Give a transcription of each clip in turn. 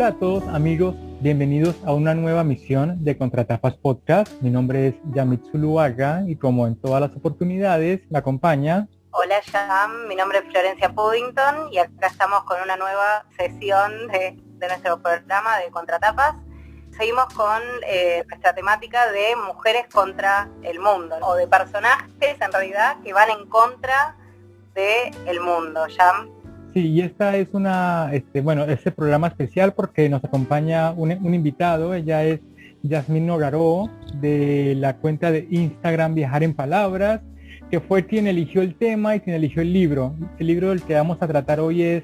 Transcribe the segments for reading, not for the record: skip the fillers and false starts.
Hola a todos amigos, bienvenidos a una nueva misión de Contratapas Podcast. Mi nombre es Yamit Zuluaga y como en todas las oportunidades me acompaña... Hola Yam, mi nombre es Florencia Puddington y acá estamos con una nueva sesión de nuestro programa de Contratapas. Seguimos con nuestra temática de mujeres contra el mundo, o de personajes en realidad que van en contra del mundo, Yam. Sí, y esta es este programa especial porque nos acompaña un invitado. Ella es Yasmín Nogaró, de la cuenta de Instagram Viajar en Palabras, que fue quien eligió el tema y quien eligió el libro. El libro del que vamos a tratar hoy es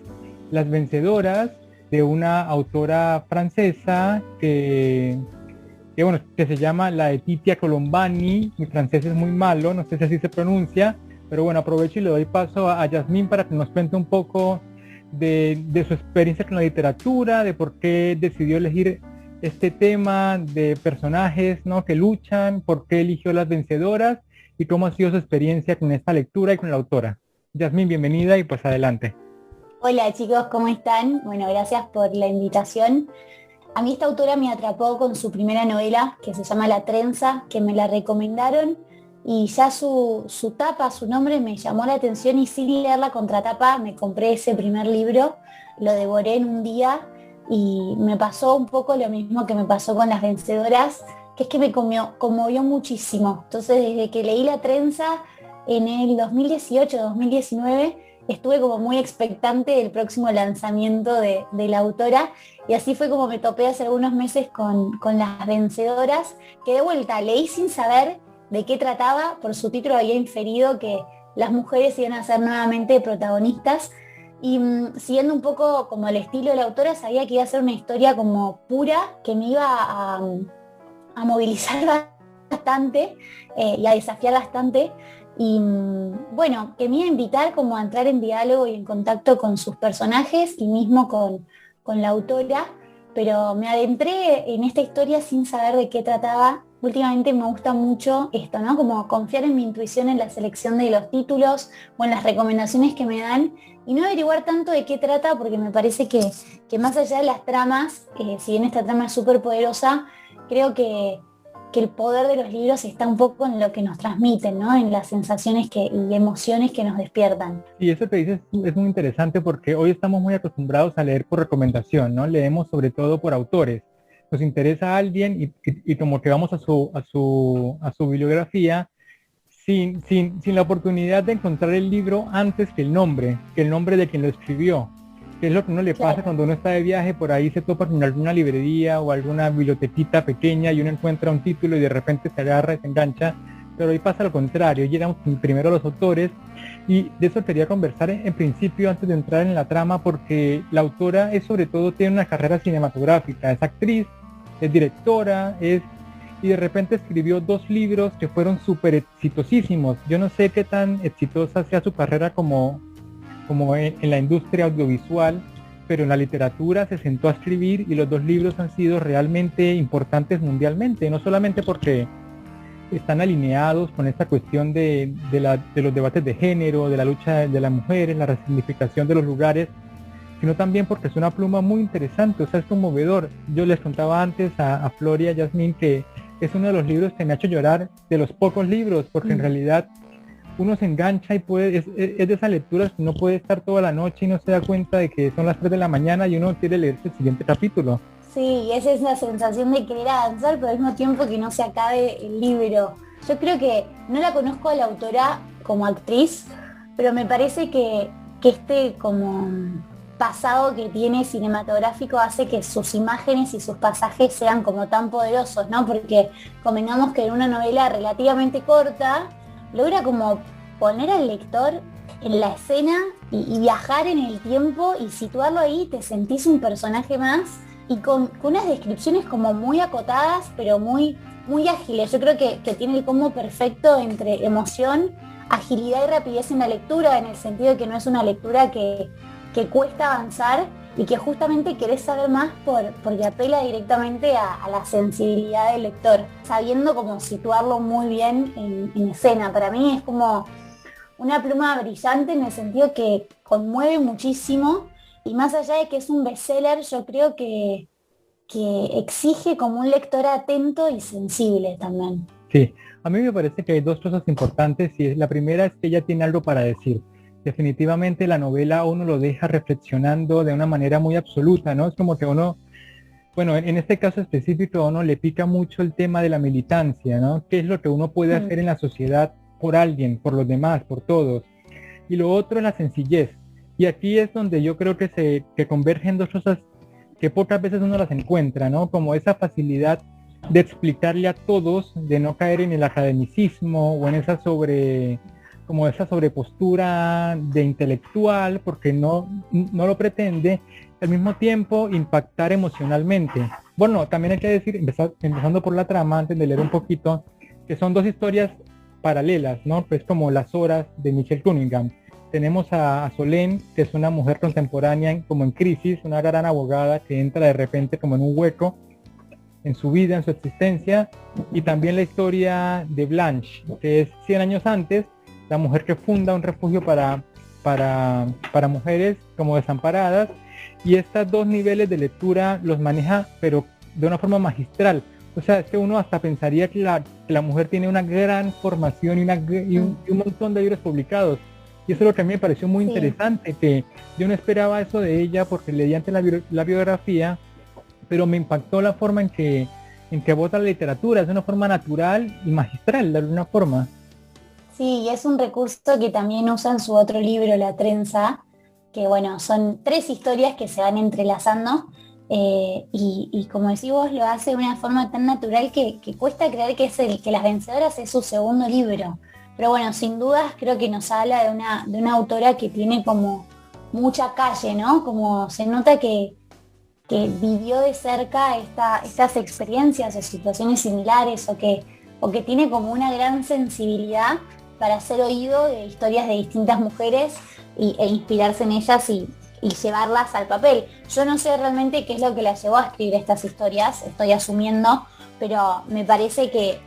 Las Vencedoras, de una autora francesa que se llama Laetitia Colombani. Mi francés es muy malo, no sé si así se pronuncia. Pero bueno, aprovecho y le doy paso a Yasmín para que nos cuente un poco de su experiencia con la literatura, de por qué decidió elegir este tema de personajes, ¿no?, que luchan, por qué eligió Las Vencedoras y cómo ha sido su experiencia con esta lectura y con la autora. Yasmín, bienvenida y pues adelante. Hola chicos, ¿cómo están? Bueno, gracias por la invitación. A mí esta autora me atrapó con su primera novela, que se llama La Trenza, que me la recomendaron. Y ya su tapa, su nombre me llamó la atención y sin leer la contratapa me compré ese primer libro, lo devoré en un día y me pasó un poco lo mismo que me pasó con Las Vencedoras, que es que me conmovió muchísimo. Entonces desde que leí La Trenza en el 2018-2019 estuve como muy expectante del próximo lanzamiento de la autora y así fue como me topé hace algunos meses con Las Vencedoras, que de vuelta leí sin saber de qué trataba. Por su título había inferido que las mujeres iban a ser nuevamente protagonistas y siguiendo un poco como el estilo de la autora, sabía que iba a ser una historia como pura, que me iba a movilizar bastante y a desafiar bastante y bueno, que me iba a invitar como a entrar en diálogo y en contacto con sus personajes y mismo con la autora, pero me adentré en esta historia sin saber de qué trataba. Últimamente me gusta mucho esto, ¿no? Como confiar en mi intuición en la selección de los títulos o en las recomendaciones que me dan y no averiguar tanto de qué trata, porque me parece que más allá de las tramas, si bien esta trama es súper poderosa, creo que el poder de los libros está un poco en lo que nos transmiten, ¿no? En las sensaciones y emociones que nos despiertan. Y eso que dices es muy interesante porque hoy estamos muy acostumbrados a leer por recomendación, ¿no? Leemos sobre todo por autores. Nos interesa a alguien y como que vamos a su bibliografía sin la oportunidad de encontrar el libro antes que el nombre de quien lo escribió. Que es lo que uno le pasa cuando uno está de viaje, por ahí se topa con alguna librería o alguna bibliotequita pequeña y uno encuentra un título y de repente se agarra y se engancha, pero ahí pasa lo contrario, llegamos primero a los autores y de eso quería conversar en principio antes de entrar en la trama, porque la autora sobre todo tiene una carrera cinematográfica, es actriz, es directora, y de repente escribió 2 libros que fueron súper exitosísimos. Yo no sé qué tan exitosa sea su carrera como en la industria audiovisual, pero en la literatura se sentó a escribir y los 2 libros han sido realmente importantes mundialmente, no solamente porque están alineados con esta cuestión de los debates de género, de la lucha de las mujeres, la resignificación de los lugares, sino también porque es una pluma muy interesante, o sea, es conmovedor. Yo les contaba antes a Flor y a Yasmín que es uno de los libros que me ha hecho llorar, de los pocos libros, porque en realidad uno se engancha y es de esas lecturas que no puede estar toda la noche y no se da cuenta de que son las 3 de la mañana y uno quiere leerse el siguiente capítulo. Sí, esa es la sensación de querer avanzar, pero al mismo tiempo que no se acabe el libro. Yo creo que no la conozco a la autora como actriz, pero me parece que este como pasado que tiene cinematográfico hace que sus imágenes y sus pasajes sean como tan poderosos, ¿no? Porque convengamos que en una novela relativamente corta logra como poner al lector en la escena y viajar en el tiempo y situarlo ahí, te sentís un personaje más y con unas descripciones como muy acotadas pero muy, muy ágiles. Yo creo que tiene el combo perfecto entre emoción, agilidad y rapidez en la lectura, en el sentido de que no es una lectura que cuesta avanzar y que justamente querés saber más porque apela directamente a la sensibilidad del lector, sabiendo cómo situarlo muy bien en escena. Para mí es como una pluma brillante en el sentido que conmueve muchísimo Y más allá de que es un bestseller, yo creo que exige como un lector atento y sensible también. Sí, a mí me parece que hay dos cosas importantes y la primera es que ella tiene algo para decir. Definitivamente la novela uno lo deja reflexionando de una manera muy absoluta, ¿no? Es como que uno, bueno, en este caso específico a uno le pica mucho el tema de la militancia, ¿no? ¿Qué es lo que uno puede hacer en la sociedad por alguien, por los demás, por todos? Y lo otro es la sencillez. Y aquí es donde yo creo que convergen dos cosas que pocas veces uno las encuentra, ¿no? Como esa facilidad de explicarle a todos, de no caer en el academicismo o en esa como esa sobrepostura de intelectual, porque no lo pretende, al mismo tiempo impactar emocionalmente. Bueno, también hay que decir, empezando por la trama, antes de leer un poquito, que son dos historias paralelas, ¿no? Pues como Las horas de Michelle Cunningham. Tenemos a Solène, que es una mujer contemporánea como en crisis, una gran abogada que entra de repente como en un hueco en su vida, en su existencia, y también la historia de Blanche, que es 100 años antes, la mujer que funda un refugio para mujeres como desamparadas, y estos dos niveles de lectura los maneja, pero de una forma magistral. O sea, es que uno hasta pensaría que la mujer tiene una gran formación y un montón de libros publicados. Y eso es lo que a mí me pareció muy interesante, que yo no esperaba eso de ella porque leí antes la biografía, pero me impactó la forma en que aborda la literatura, es una forma natural y magistral, de alguna forma. Sí, y es un recurso que también usa en su otro libro, La trenza, que bueno, son 3 historias que se van entrelazando, y como decís vos, lo hace de una forma tan natural que cuesta creer que que Las vencedoras es su segundo libro. Pero bueno, sin dudas creo que nos habla de una autora que tiene como mucha calle, ¿no? Como se nota que vivió de cerca estas experiencias o situaciones similares o que tiene como una gran sensibilidad para hacer oído de historias de distintas mujeres e inspirarse en ellas y llevarlas al papel. Yo no sé realmente qué es lo que la llevó a escribir estas historias, estoy asumiendo, pero me parece que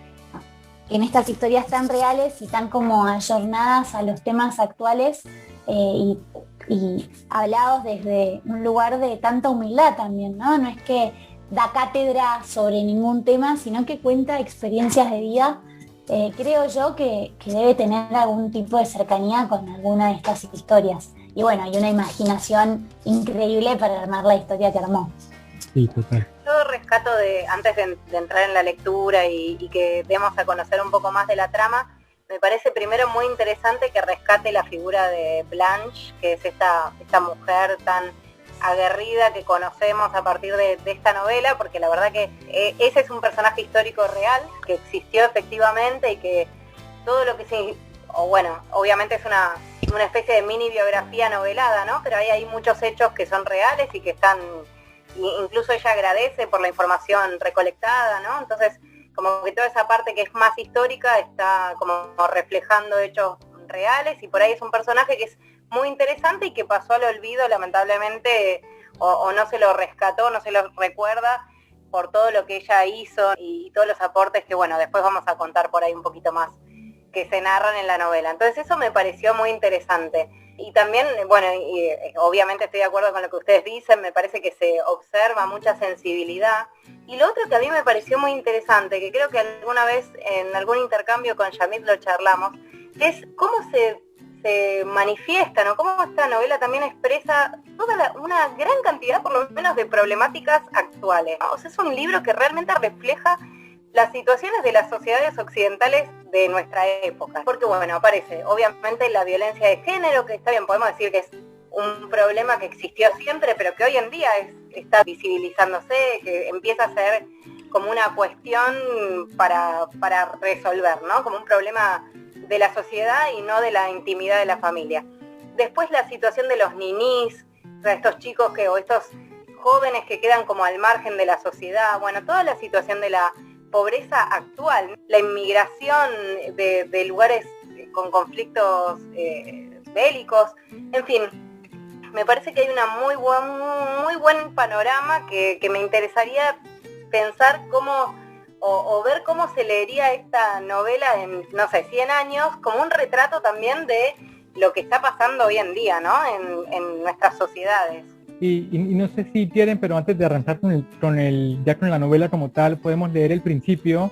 en estas historias tan reales y tan como ayornadas a los temas actuales, y hablados desde un lugar de tanta humildad también, ¿no? No es que da cátedra sobre ningún tema, sino que cuenta experiencias de vida. Creo yo que debe tener algún tipo de cercanía con alguna de estas historias. Y bueno, hay una imaginación increíble para armar la historia que armó. Sí, total. Yo rescato antes de entrar en la lectura y que demos a conocer un poco más de la trama, me parece primero muy interesante que rescate la figura de Blanche, que es esta mujer tan aguerrida que conocemos a partir de esta novela, porque la verdad que ese es un personaje histórico real, que existió efectivamente y que todo lo que se... O bueno, obviamente es una especie de mini biografía novelada, ¿no? Pero hay muchos hechos que son reales y que están... Incluso ella agradece por la información recolectada, ¿no? Entonces, como que toda esa parte que es más histórica está como reflejando hechos reales, y por ahí es un personaje que es muy interesante y que pasó al olvido, lamentablemente, o no se lo rescató, no se lo recuerda por todo lo que ella hizo y todos los aportes que, bueno, después vamos a contar por ahí un poquito más, que se narran en la novela. Entonces eso me pareció muy interesante. Y también, bueno, obviamente estoy de acuerdo con lo que ustedes dicen, me parece que se observa mucha sensibilidad. Y lo otro que a mí me pareció muy interesante, que creo que alguna vez en algún intercambio con Yamit lo charlamos, es cómo se manifiesta, ¿no? Cómo esta novela también expresa una gran cantidad, por lo menos, de problemáticas actuales, ¿no? O sea, es un libro que realmente refleja las situaciones de las sociedades occidentales de nuestra época. Porque bueno, aparece obviamente la violencia de género, que está bien, podemos decir que es un problema que existió siempre, pero que hoy en día está visibilizándose, que empieza a ser como una cuestión para resolver, ¿no? Como un problema de la sociedad y no de la intimidad de la familia. Después la situación de los ninis, o sea, estos chicos o estos jóvenes que quedan como al margen de la sociedad, bueno, toda la situación de la pobreza actual, la inmigración de lugares con conflictos bélicos, en fin, me parece que hay una muy buen panorama que me interesaría pensar cómo o ver cómo se leería esta novela en, no sé, 100 años, como un retrato también de lo que está pasando hoy en día, ¿no? En nuestras sociedades. Y no sé si quieren, pero antes de arrancar ya con la novela como tal, podemos leer el principio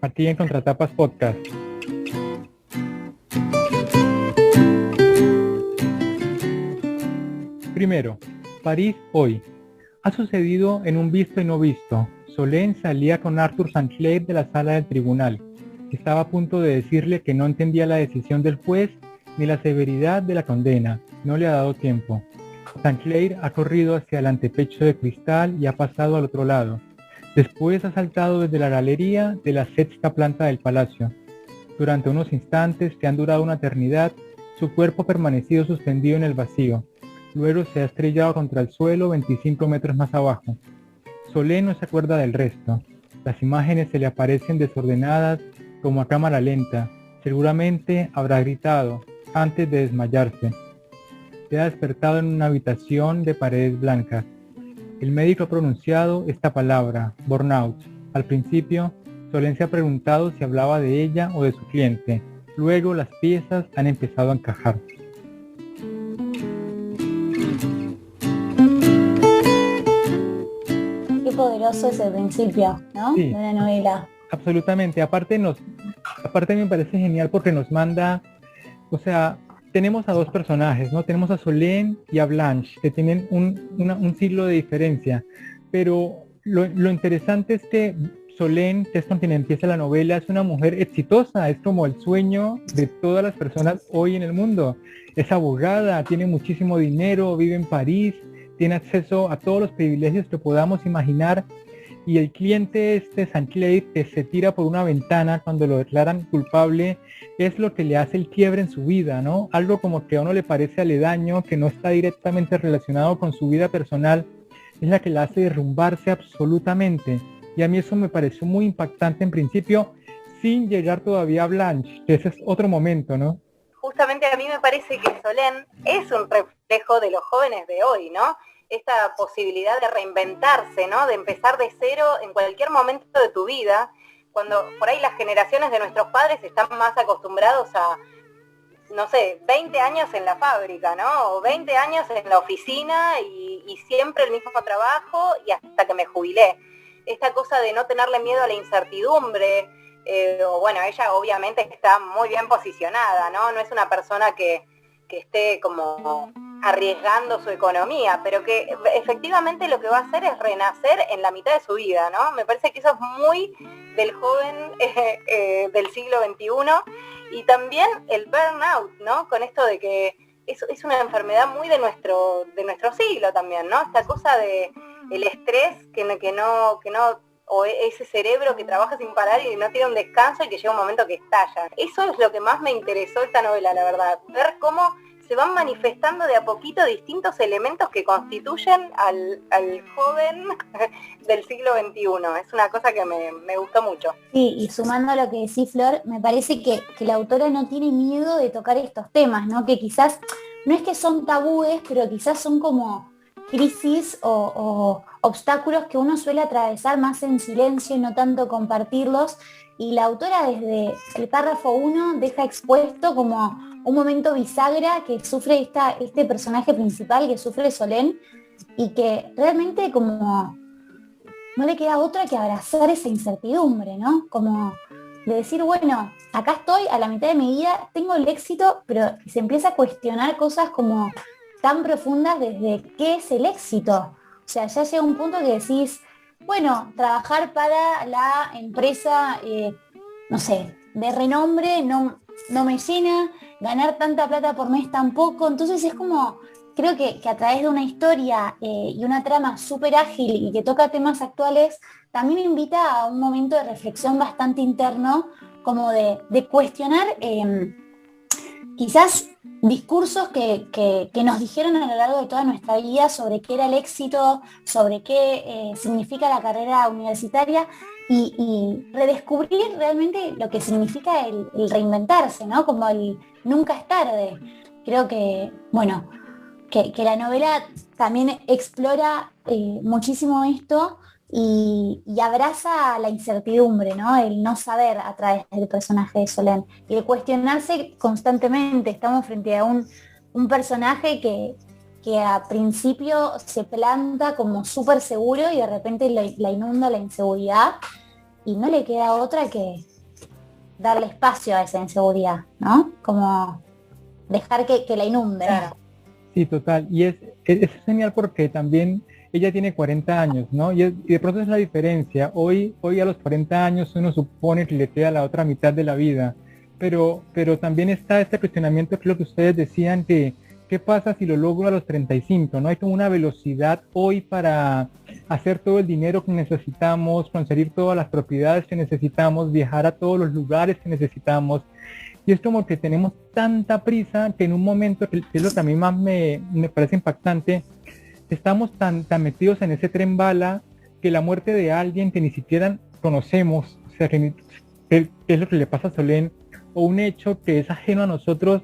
aquí en Contratapas Podcast. Primero, París hoy. Ha sucedido en un visto y no visto. Solène salía con Arthur St. Clair de la sala del tribunal. Estaba a punto de decirle que no entendía la decisión del juez ni la severidad de la condena. No le ha dado tiempo. St. Clair ha corrido hacia el antepecho de cristal y ha pasado al otro lado. Después ha saltado desde la galería de la sexta planta del palacio. Durante unos instantes que han durado una eternidad, su cuerpo ha permanecido suspendido en el vacío. Luego se ha estrellado contra el suelo 25 metros más abajo. Solène no se acuerda del resto. Las imágenes se le aparecen desordenadas como a cámara lenta. Seguramente habrá gritado antes de desmayarse. Se ha despertado en una habitación de paredes blancas. El médico ha pronunciado esta palabra, burnout. Al principio, Solène se ha preguntado si hablaba de ella o de su cliente. Luego las piezas han empezado a encajar. Qué poderoso es el principio, ¿no? Sí, de una novela. absolutamente. Aparte me parece genial porque nos manda, o sea, tenemos a dos personajes, ¿no? Tenemos a Solène y a Blanche, que tienen un siglo de diferencia, pero lo interesante es que Solène, que es con quien empieza la novela, es una mujer exitosa, es como el sueño de todas las personas hoy en el mundo. Es abogada, tiene muchísimo dinero, vive en París, tiene acceso a todos los privilegios que podamos imaginar, y el cliente St. Clair, que se tira por una ventana cuando lo declaran culpable, es lo que le hace el quiebre en su vida, ¿no? Algo como que a uno le parece aledaño, que no está directamente relacionado con su vida personal, es la que la hace derrumbarse absolutamente. Y a mí eso me pareció muy impactante en principio, sin llegar todavía a Blanche, que ese es otro momento, ¿no? Justamente a mí me parece que Solène es un reflejo de los jóvenes de hoy, ¿no? Esta posibilidad de reinventarse, ¿no? De empezar de cero en cualquier momento de tu vida, cuando por ahí las generaciones de nuestros padres están más acostumbrados a, no sé, 20 años en la fábrica, ¿no? O 20 años en la oficina y siempre el mismo trabajo y hasta que me jubilé. Esta cosa de no tenerle miedo a la incertidumbre, o bueno, ella obviamente está muy bien posicionada, ¿no? No es una persona que esté como arriesgando su economía, pero que efectivamente lo que va a hacer es renacer en la mitad de su vida, ¿no? Me parece que eso es muy del joven del siglo XXI, y también el burnout, ¿no? Con esto de que es una enfermedad muy de nuestro siglo también, ¿no? Esta cosa de el estrés que no, o ese cerebro que trabaja sin parar y no tiene un descanso y que llega un momento que estalla. Eso es lo que más me interesó esta novela, la verdad. Ver cómo se van manifestando de a poquito distintos elementos que constituyen al joven del siglo XXI. Es una cosa que me gustó mucho. Sí, y sumando a lo que decís, Flor, me parece que la autora no tiene miedo de tocar estos temas, ¿no? Que quizás, no es que son tabúes, pero quizás son como crisis o obstáculos que uno suele atravesar más en silencio y no tanto compartirlos, y la autora desde el párrafo 1 deja expuesto como un momento bisagra que sufre este personaje principal, que sufre Solène, y que realmente como no le queda otra que abrazar esa incertidumbre, ¿no? Como de decir, bueno, acá estoy a la mitad de mi vida, tengo el éxito, pero se empieza a cuestionar cosas como tan profundas desde qué es el éxito. O sea, ya llega un punto que decís, bueno, trabajar para la empresa, no sé, de renombre no me llena, ganar tanta plata por mes tampoco. Entonces es como, creo que a través de una historia y una trama súper ágil y que toca temas actuales, también invita a un momento de reflexión bastante interno, como de cuestionar quizás discursos que nos dijeron a lo largo de toda nuestra vida sobre qué era el éxito, sobre qué significa la carrera universitaria, y redescubrir realmente lo que significa el reinventarse, ¿no? Como el nunca es tarde. Creo que, bueno, que la novela también explora muchísimo esto y abraza la incertidumbre, ¿no? El no saber a través del personaje de Solène y el cuestionarse constantemente. Estamos frente a un personaje que que a principio se planta como súper seguro y de repente la inunda la inseguridad y no le queda otra que darle espacio a esa inseguridad, ¿no? Como dejar que la inunde. Claro. Sí, total. Y es genial porque también ella tiene 40 años, ¿no? Y de pronto es la diferencia. Hoy a los 40 años uno supone que le queda la otra mitad de la vida. Pero también está este cuestionamiento, que es lo que ustedes decían, que ¿qué pasa si lo logro a los 35? ¿No? Hay como una velocidad hoy para hacer todo el dinero que necesitamos, conseguir todas las propiedades que necesitamos, viajar a todos los lugares que necesitamos. Y es como que tenemos tanta prisa que en un momento, que es lo que a mí más me parece impactante, estamos tan metidos en ese tren bala que la muerte de alguien que ni siquiera conocemos, o sea, que es lo que le pasa a Solén, o un hecho que es ajeno a nosotros,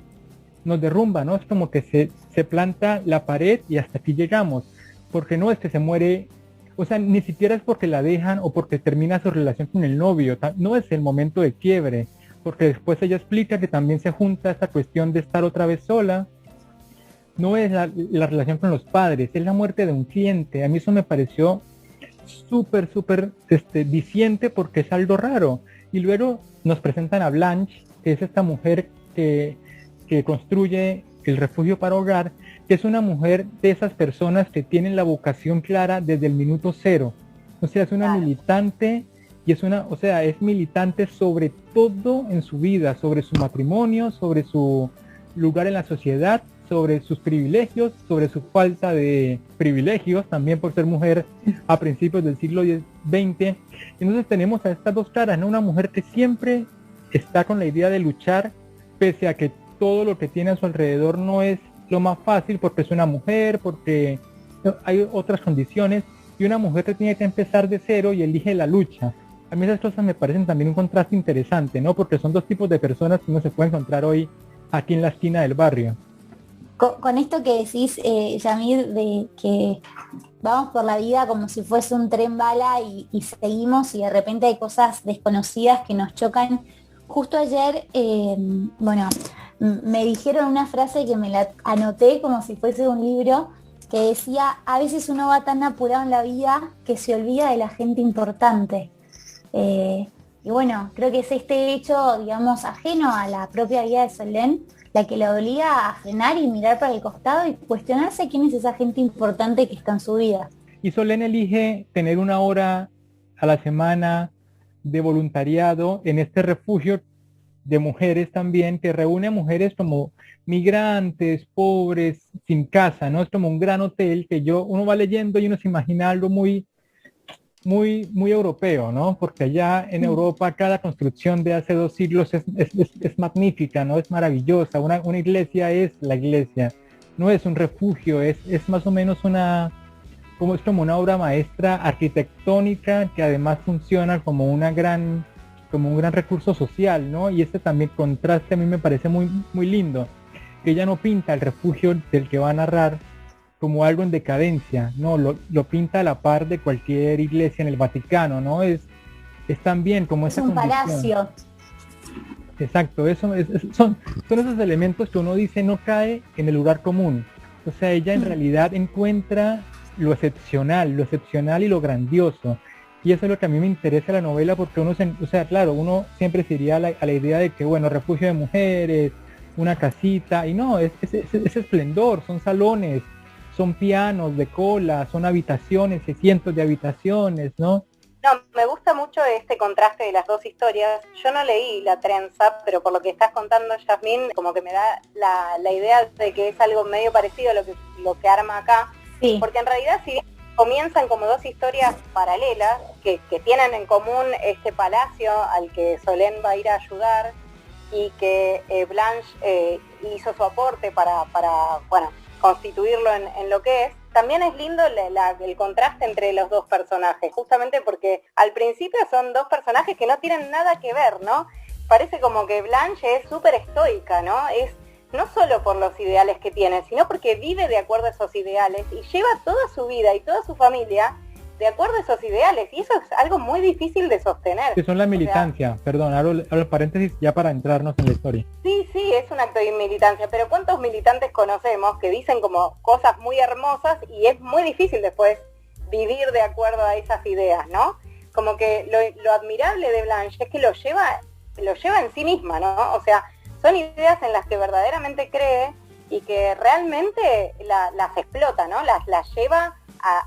nos derrumba, ¿no? Es como que se planta la pared y hasta aquí llegamos, porque no es que se muere, o sea, ni siquiera es porque la dejan o porque termina su relación con el novio, no es el momento de quiebre, porque después ella explica que también se junta esta cuestión de estar otra vez sola, no es la relación con los padres, es la muerte de un cliente. A mí eso me pareció súper diciente porque es algo raro. Y luego nos presentan a Blanche, que es esta mujer que construye el refugio para hogar, que es una mujer de esas personas que tienen la vocación clara desde el minuto cero. O sea, es una militante y es militante sobre todo en su vida, sobre su matrimonio, sobre su lugar en la sociedad, sobre sus privilegios, sobre su falta de privilegios, también por ser mujer a principios del siglo XX. Entonces tenemos a estas dos caras, ¿no? Una mujer que siempre está con la idea de luchar, pese a que todo lo que tiene a su alrededor no es lo más fácil, porque es una mujer, porque hay otras condiciones, y una mujer que tiene que empezar de cero y elige la lucha. A mí esas cosas me parecen también un contraste interesante, ¿no? Porque son dos tipos de personas que uno se puede encontrar hoy aquí en la esquina del barrio. Con esto que decís, Yamir, de que vamos por la vida como si fuese un tren bala y seguimos y de repente hay cosas desconocidas que nos chocan. Justo ayer, me dijeron una frase que me la anoté como si fuese un libro, que decía: a veces uno va tan apurado en la vida que se olvida de la gente importante. Y bueno, creo que es este hecho, digamos, ajeno a la propia vida de Solén, la que la obliga a frenar y mirar para el costado y cuestionarse quién es esa gente importante que está en su vida. Y Solén elige tener 1 hora a la semana de voluntariado en este refugio de mujeres también, que reúne a mujeres como migrantes, pobres, sin casa, ¿no? Es como un gran hotel que uno va leyendo y uno se imagina algo muy europeo, ¿no? Porque allá en Europa cada construcción de hace 2 siglos es magnífica, ¿no? Es maravillosa. Una iglesia es la iglesia, no es un refugio, es más o menos como una obra maestra arquitectónica que además funciona como un gran recurso social, ¿no? Y este también contraste a mí me parece muy lindo, que ella no pinta el refugio del que va a narrar como algo en decadencia, no, lo pinta a la par de cualquier iglesia en el Vaticano, ¿no? Es también como esa un condición. Palacio. Exacto, son esos elementos que uno dice no cae en el lugar común. O sea, ella en realidad encuentra lo excepcional y lo grandioso. Y eso es lo que a mí me interesa la novela, porque uno uno siempre se iría a la idea de que, bueno, refugio de mujeres, una casita, y no, es esplendor, son salones, son pianos de cola, son habitaciones, cientos de habitaciones, ¿no? No, me gusta mucho este contraste de las dos historias. Yo no leí La Trenza, pero por lo que estás contando, Yasmín, como que me da la idea de que es algo medio parecido a lo que arma acá. Sí. Porque en realidad, si comienzan como dos historias paralelas que tienen en común este palacio al que Solén va a ir a ayudar y que Blanche hizo su aporte para constituirlo en lo que es. También es lindo el contraste entre los dos personajes, justamente porque al principio son dos personajes que no tienen nada que ver, ¿no? Parece como que Blanche es súper estoica, ¿no? Es no solo por los ideales que tiene, sino porque vive de acuerdo a esos ideales y lleva toda su vida y toda su familia de acuerdo a esos ideales, y eso es algo muy difícil de sostener. Que son la militancia, perdón, abro paréntesis ya para entrarnos en la historia. Sí, es un acto de militancia, pero ¿cuántos militantes conocemos que dicen como cosas muy hermosas y es muy difícil después vivir de acuerdo a esas ideas, ¿no? Como que lo admirable de Blanche es que lo lleva en sí misma, ¿no? O sea, son ideas en las que verdaderamente cree y que realmente las explota, ¿no? Las lleva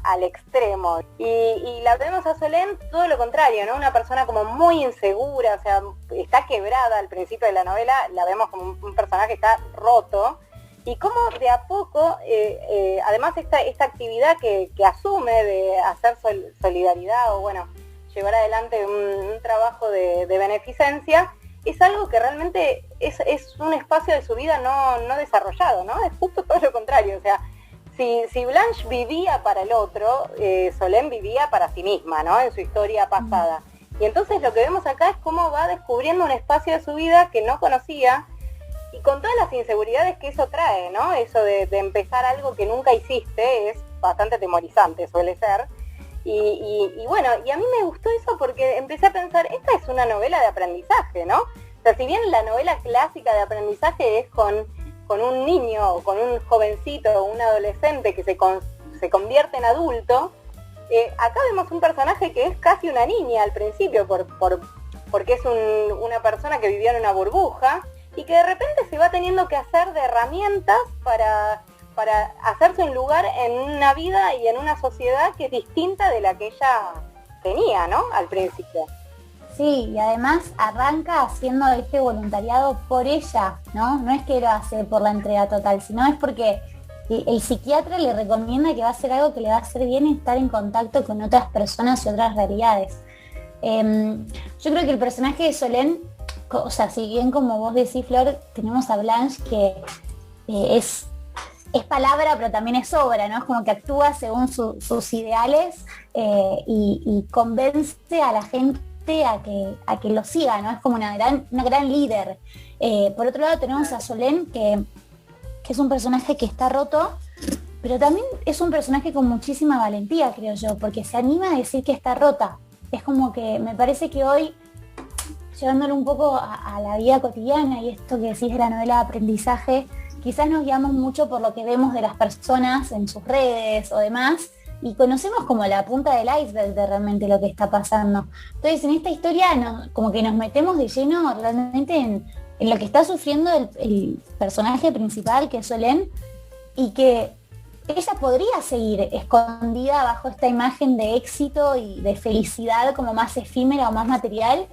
al extremo. Y la vemos a Solène todo lo contrario, ¿no? Una persona como muy insegura, o sea, está quebrada al principio de la novela, la vemos como un personaje que está roto, y cómo de a poco, además esta actividad que asume de hacer solidaridad o bueno, llevar adelante un trabajo de beneficencia, es algo que realmente es un espacio de su vida no desarrollado, ¿no? Es justo todo lo contrario, o sea, si Blanche vivía para el otro, Solène vivía para sí misma, ¿no? En su historia pasada. Y entonces lo que vemos acá es cómo va descubriendo un espacio de su vida que no conocía y con todas las inseguridades que eso trae, ¿no? Eso de empezar algo que nunca hiciste es bastante atemorizante, suele ser. Y bueno, y a mí me gustó eso porque empecé a pensar, esta es una novela de aprendizaje, ¿no? O sea, si bien la novela clásica de aprendizaje es con un niño o con un jovencito o un adolescente que se convierte en adulto, acá vemos un personaje que es casi una niña al principio porque es una persona que vivió en una burbuja y que de repente se va teniendo que hacer de herramientas para hacerse un lugar en una vida y en una sociedad que es distinta de la que ella tenía, ¿no? Al principio. Sí, y además arranca haciendo este voluntariado por ella, ¿no? No es que lo hace por la entrega total, sino es porque el psiquiatra le recomienda que va a hacer algo que le va a hacer bien estar en contacto con otras personas y otras realidades. Yo creo que el personaje de Solène, o sea, si bien como vos decís, Flor, tenemos a Blanche que es palabra, pero también es obra, ¿no? Es como que actúa según sus ideales y convence a la gente a que lo siga, ¿no? Es como una gran líder. Por otro lado tenemos a Solène, que es un personaje que está roto, pero también es un personaje con muchísima valentía, creo yo, porque se anima a decir que está rota. Es como que me parece que hoy, llevándolo un poco a la vida cotidiana y esto que decís de la novela de aprendizaje, quizás nos guiamos mucho por lo que vemos de las personas en sus redes o demás, y conocemos como la punta del iceberg de realmente lo que está pasando. Entonces en esta historia como que nos metemos de lleno realmente en lo que está sufriendo el personaje principal, que es Solène, y que ella podría seguir escondida bajo esta imagen de éxito y de felicidad como más efímera o más material,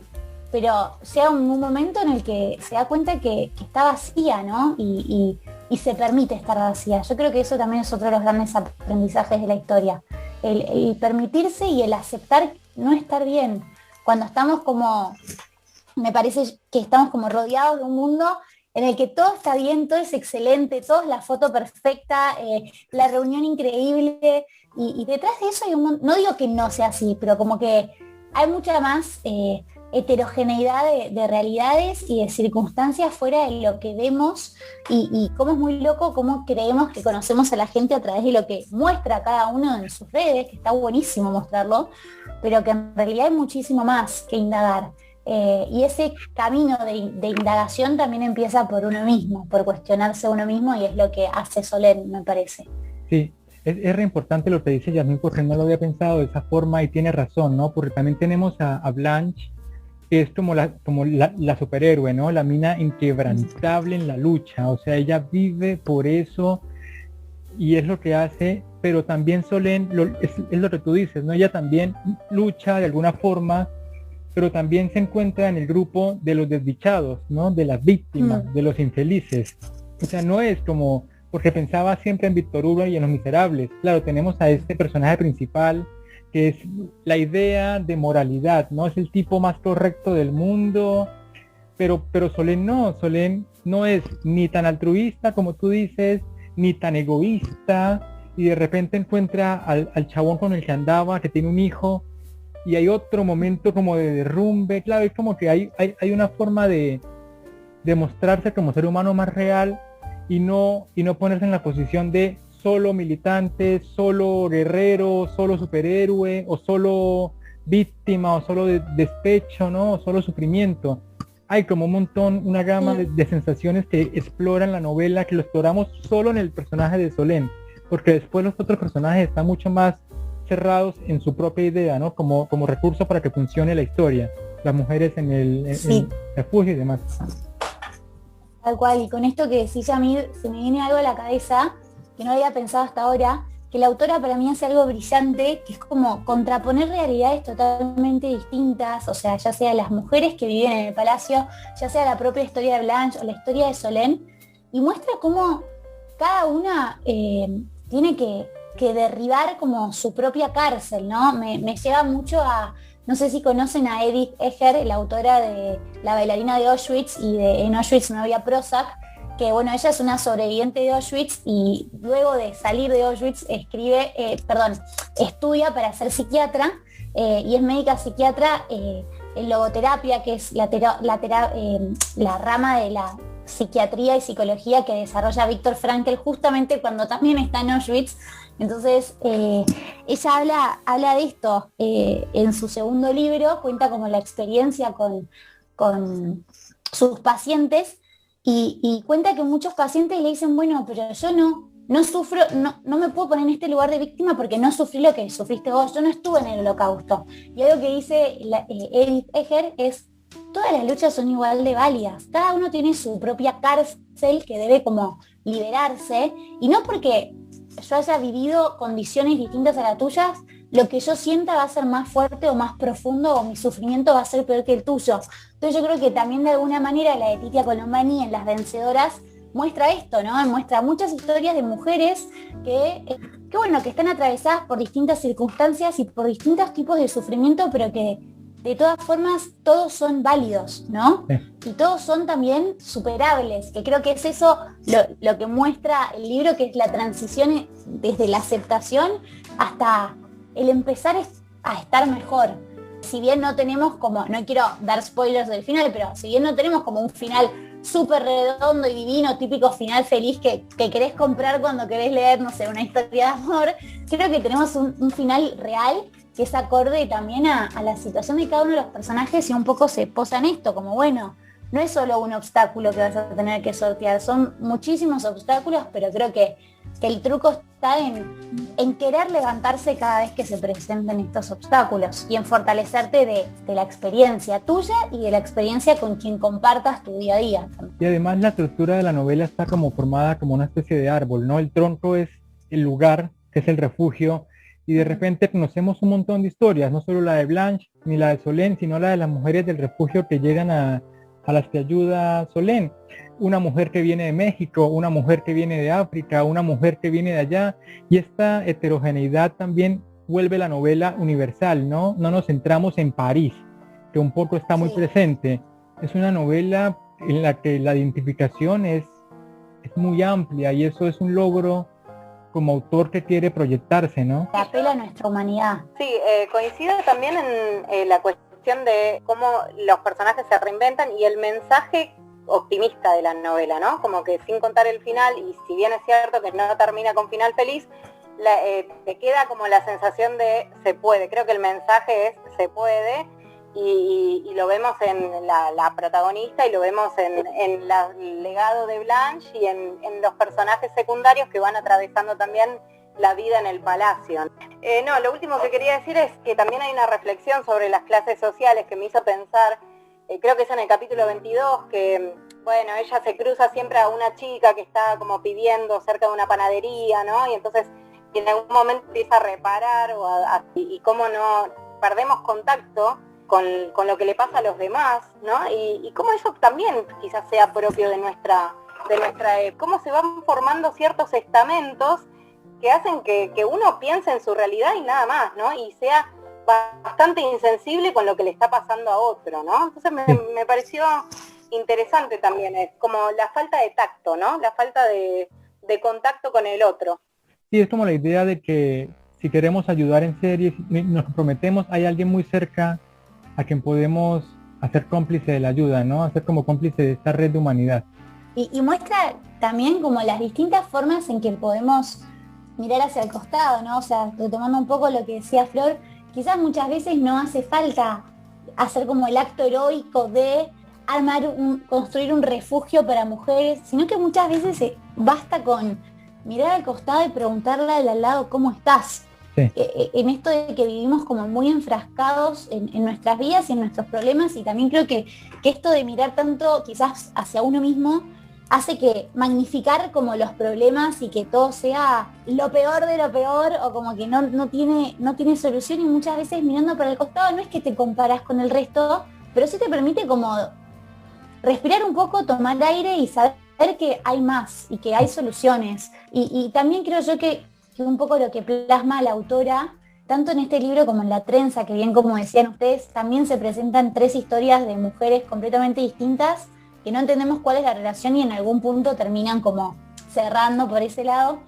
pero llega un momento en el que se da cuenta que está vacía, ¿no? Y se permite estar vacía. Yo creo que eso también es otro de los grandes aprendizajes de la historia. El permitirse y el aceptar no estar bien. Cuando estamos como, me parece que estamos como rodeados de un mundo en el que todo está bien, todo es excelente, todo es la foto perfecta, la reunión increíble, y detrás de eso hay no digo que no sea así, pero como que hay mucha más heterogeneidad de realidades y de circunstancias fuera de lo que vemos, y cómo es muy loco cómo creemos que conocemos a la gente a través de lo que muestra cada uno en sus redes, que está buenísimo mostrarlo, pero que en realidad hay muchísimo más que indagar. Y ese camino de indagación también empieza por uno mismo, por cuestionarse uno mismo, y es lo que hace Solène, me parece. Sí, es re importante lo que dice Yasmín, porque no lo había pensado de esa forma y tiene razón, ¿no? Porque también tenemos a Blanche, que es como la superhéroe, ¿no? La mina inquebrantable en la lucha, o sea, ella vive por eso y es lo que hace, pero también Solène es lo que tú dices, ¿no? Ella también lucha de alguna forma, pero también se encuentra en el grupo de los desdichados, ¿no? De las víctimas, de los infelices. O sea, no es como, porque pensaba siempre en Víctor Hugo y en Los Miserables. Claro, tenemos a este personaje principal, que es la idea de moralidad, ¿no? Es el tipo más correcto del mundo, pero Solène no es ni tan altruista como tú dices, ni tan egoísta, y de repente encuentra al chabón con el que andaba, que tiene un hijo, y hay otro momento como de derrumbe. Claro, es como que hay una forma de mostrarse como ser humano más real y no ponerse en la posición de solo militante, solo guerrero, solo superhéroe, o solo víctima, o solo despecho, ¿no? O solo sufrimiento. Hay como un montón, una gama de sensaciones que exploran la novela, que lo exploramos solo en el personaje de Solène, porque después los otros personajes están mucho más cerrados en su propia idea, ¿no? Como recurso para que funcione la historia. Las mujeres en el refugio y demás. Tal cual, y con esto que decís, a mí se me viene algo a la cabeza que no había pensado hasta ahora, que la autora para mí hace algo brillante, que es como contraponer realidades totalmente distintas, o sea, ya sea las mujeres que viven en el palacio, ya sea la propia historia de Blanche o la historia de Solène, y muestra cómo cada una tiene que derribar como su propia cárcel, ¿no? Me lleva mucho a, no sé si conocen a Edith Eger, la autora de La bailarina de Auschwitz y de En Auschwitz no había Prozac, que bueno, ella es una sobreviviente de Auschwitz y luego de salir de Auschwitz estudia para ser psiquiatra y es médica psiquiatra en logoterapia, que es la rama de la psiquiatría y psicología que desarrolla Viktor Frankl justamente cuando también está en Auschwitz. Entonces ella habla de esto en su segundo libro, cuenta como la experiencia con sus pacientes y cuenta que muchos pacientes le dicen, bueno, pero yo no sufro, no me puedo poner en este lugar de víctima porque no sufrí lo que sufriste vos, yo no estuve en el Holocausto. Y algo que dice Edith Eger es, todas las luchas son igual de válidas, cada uno tiene su propia cárcel que debe como liberarse, y no porque yo haya vivido condiciones distintas a las tuyas, lo que yo sienta va a ser más fuerte o más profundo, o mi sufrimiento va a ser peor que el tuyo. Entonces yo creo que también de alguna manera la de Titia Colombani en Las Vencedoras muestra esto, ¿no? Muestra muchas historias de mujeres que están atravesadas por distintas circunstancias y por distintos tipos de sufrimiento, pero que de todas formas todos son válidos, ¿no? Sí. Y todos son también superables, que creo que es eso lo que muestra el libro, que es la transición desde la aceptación hasta el empezar a estar mejor. Si bien no tenemos como, no quiero dar spoilers del final, pero si bien no tenemos como un final súper redondo y divino, típico final feliz que querés comprar cuando querés leer, no sé, una historia de amor, creo que tenemos un final real que es acorde también a la situación de cada uno de los personajes, y un poco se posa en esto, como bueno, no es solo un obstáculo que vas a tener que sortear, son muchísimos obstáculos, pero creo que el truco está en querer levantarse cada vez que se presenten estos obstáculos y en fortalecerte de la experiencia tuya y de la experiencia con quien compartas tu día a día. Y además la estructura de la novela está como formada como una especie de árbol, ¿no? El tronco es el lugar, que es el refugio, y de repente conocemos un montón de historias, no solo la de Blanche ni la de Solène, sino la de las mujeres del refugio que llegan a las que ayuda Solène. Una mujer que viene de México, una mujer que viene de África, una mujer que viene de allá, y esta heterogeneidad también vuelve la novela universal, ¿no? No nos centramos en París, que un poco está muy presente. Es una novela en la que la identificación es muy amplia, y eso es un logro como autor que quiere proyectarse, ¿no? Apela a nuestra humanidad. Sí, coincido también en la cuestión de cómo los personajes se reinventan y el mensaje optimista de la novela, ¿no? Como que sin contar el final, y si bien es cierto que no termina con final feliz, te queda como la sensación de se puede. Creo que el mensaje es se puede, y lo vemos en la protagonista, y lo vemos en el legado de Blanche y en los personajes secundarios que van atravesando también la vida en el palacio. Lo último que quería decir es que también hay una reflexión sobre las clases sociales que me hizo pensar, creo que es en el capítulo 22, que bueno, ella se cruza siempre a una chica que está como pidiendo cerca de una panadería, ¿no? Y entonces en algún momento empieza a reparar y cómo no perdemos contacto con lo que le pasa a los demás, ¿no? Y cómo eso también quizás sea propio de nuestra cómo se van formando ciertos estamentos que hacen que uno piense en su realidad y nada más, ¿no? Y sea bastante insensible con lo que le está pasando a otro, ¿no? Entonces me pareció interesante también, es como la falta de tacto, ¿no? La falta de contacto con el otro. Sí, es como la idea de que si queremos ayudar en serio, nos comprometemos, hay alguien muy cerca a quien podemos hacer cómplice de la ayuda, ¿no? Hacer como cómplice de esta red de humanidad. Y muestra también como las distintas formas en que podemos mirar hacia el costado, ¿no? O sea, retomando un poco lo que decía Flor, quizás muchas veces no hace falta hacer como el acto heroico de construir un refugio para mujeres, sino que muchas veces basta con mirar al costado y preguntarle al lado cómo estás. Sí. En esto de que vivimos como muy enfrascados en nuestras vidas y en nuestros problemas, y también creo que esto de mirar tanto quizás hacia uno mismo hace que magnificar como los problemas y que todo sea lo peor de lo peor, o como que no tiene solución, y muchas veces mirando para el costado no es que te comparas con el resto, pero sí te permite como respirar un poco, tomar aire y saber que hay más y que hay soluciones. Y también creo yo que un poco lo que plasma la autora, tanto en este libro como en La Trenza, que bien como decían ustedes, también se presentan 3 historias de mujeres completamente distintas, que no entendemos cuál es la relación y en algún punto terminan como cerrando por ese lado.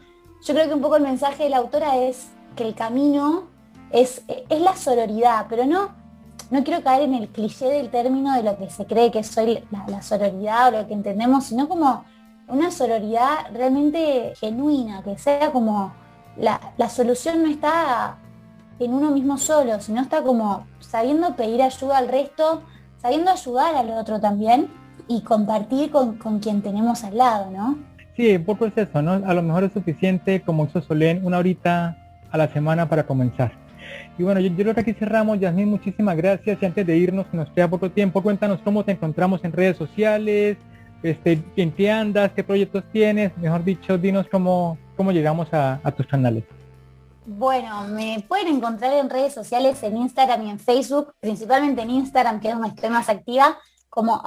Yo creo que un poco el mensaje de la autora es que el camino es la sororidad, pero no quiero caer en el cliché del término de lo que se cree que es hoy la sororidad o lo que entendemos, sino como una sororidad realmente genuina, que sea como la solución no está en uno mismo solo, sino está como sabiendo pedir ayuda al resto, sabiendo ayudar al otro también y compartir con quien tenemos al lado, ¿no? Sí, un poco es eso, ¿no? A lo mejor es suficiente, como hizo Solén, 1 horita a la semana para comenzar. Y bueno, yo creo que aquí cerramos. Yasmín, muchísimas gracias. Y antes de irnos, que nos queda poco tiempo, cuéntanos cómo te encontramos en redes sociales, en qué andas, qué proyectos tienes, mejor dicho, dinos cómo llegamos a tus canales. Bueno, me pueden encontrar en redes sociales, en Instagram y en Facebook, principalmente en Instagram, que es donde estoy más activa, como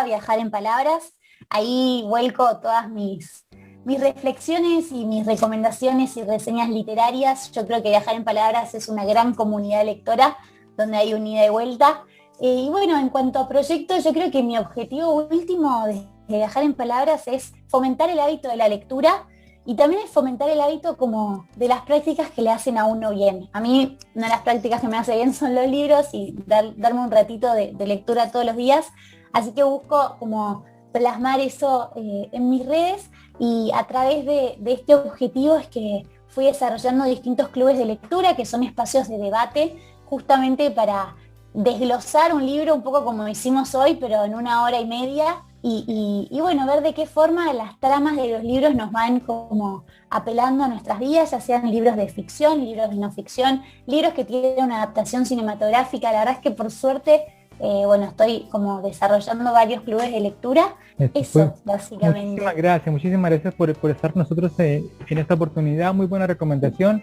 @viajarenpalabras. Ahí vuelco todas mis reflexiones y mis recomendaciones y reseñas literarias. Yo creo que Viajar en Palabras es una gran comunidad lectora, donde hay un ida y vuelta. Y bueno, en cuanto a proyectos, yo creo que mi objetivo último de Viajar en Palabras es fomentar el hábito de la lectura, y también es fomentar el hábito como de las prácticas que le hacen a uno bien. A mí una de las prácticas que me hace bien son los libros y darme un ratito de lectura todos los días. Así que busco como plasmar eso en mis redes, y a través de este objetivo es que fui desarrollando distintos clubes de lectura, que son espacios de debate, justamente para desglosar un libro un poco como hicimos hoy, pero en 1 hora y media, y bueno, ver de qué forma las tramas de los libros nos van como apelando a nuestras vidas, ya sean libros de ficción, libros de no ficción, libros que tienen una adaptación cinematográfica. La verdad es que por suerte, bueno, estoy como desarrollando varios clubes de lectura. Eso, básicamente. Muchísimas gracias por estar con nosotros en esta oportunidad. Muy buena recomendación.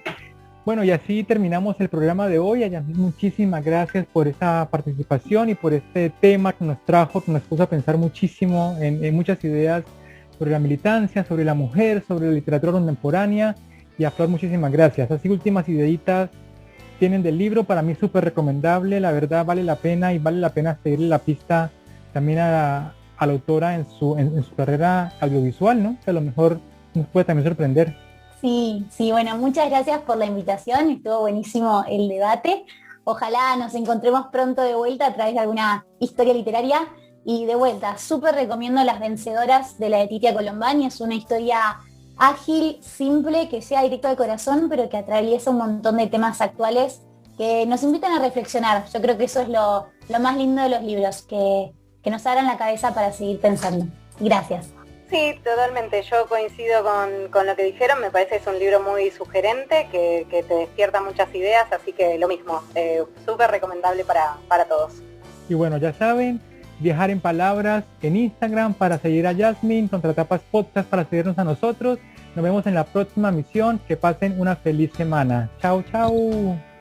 Bueno, y así terminamos el programa de hoy. Yasmín, muchísimas gracias por esta participación y por este tema que nos trajo, que nos puso a pensar muchísimo en muchas ideas sobre la militancia, sobre la mujer, sobre la literatura contemporánea. Y a Flor, muchísimas gracias. Así, últimas ideitas tienen del libro, para mí súper recomendable, la verdad vale la pena, y vale la pena seguirle la pista también a la autora en su carrera audiovisual, ¿no? Que a lo mejor nos puede también sorprender. Sí, bueno, muchas gracias por la invitación, estuvo buenísimo el debate. Ojalá nos encontremos pronto de vuelta a través de alguna historia literaria, y de vuelta, súper recomiendo Las Vencedoras de la de Titia Colombani. Es una historia ágil, simple, que llega directo al corazón, pero que atraviesa un montón de temas actuales que nos invitan a reflexionar. Yo creo que eso es lo más lindo de los libros, que nos abran la cabeza para seguir pensando. Gracias. Sí, totalmente. Yo coincido con lo que dijeron. Me parece que es un libro muy sugerente, que te despierta muchas ideas, así que lo mismo, súper recomendable para todos. Y bueno, ya saben, Viajar en Palabras en Instagram para seguir a Yasmín, Contratapas Podcast para seguirnos a nosotros. Nos vemos en la próxima misión. Que pasen una feliz semana. Chao, chao.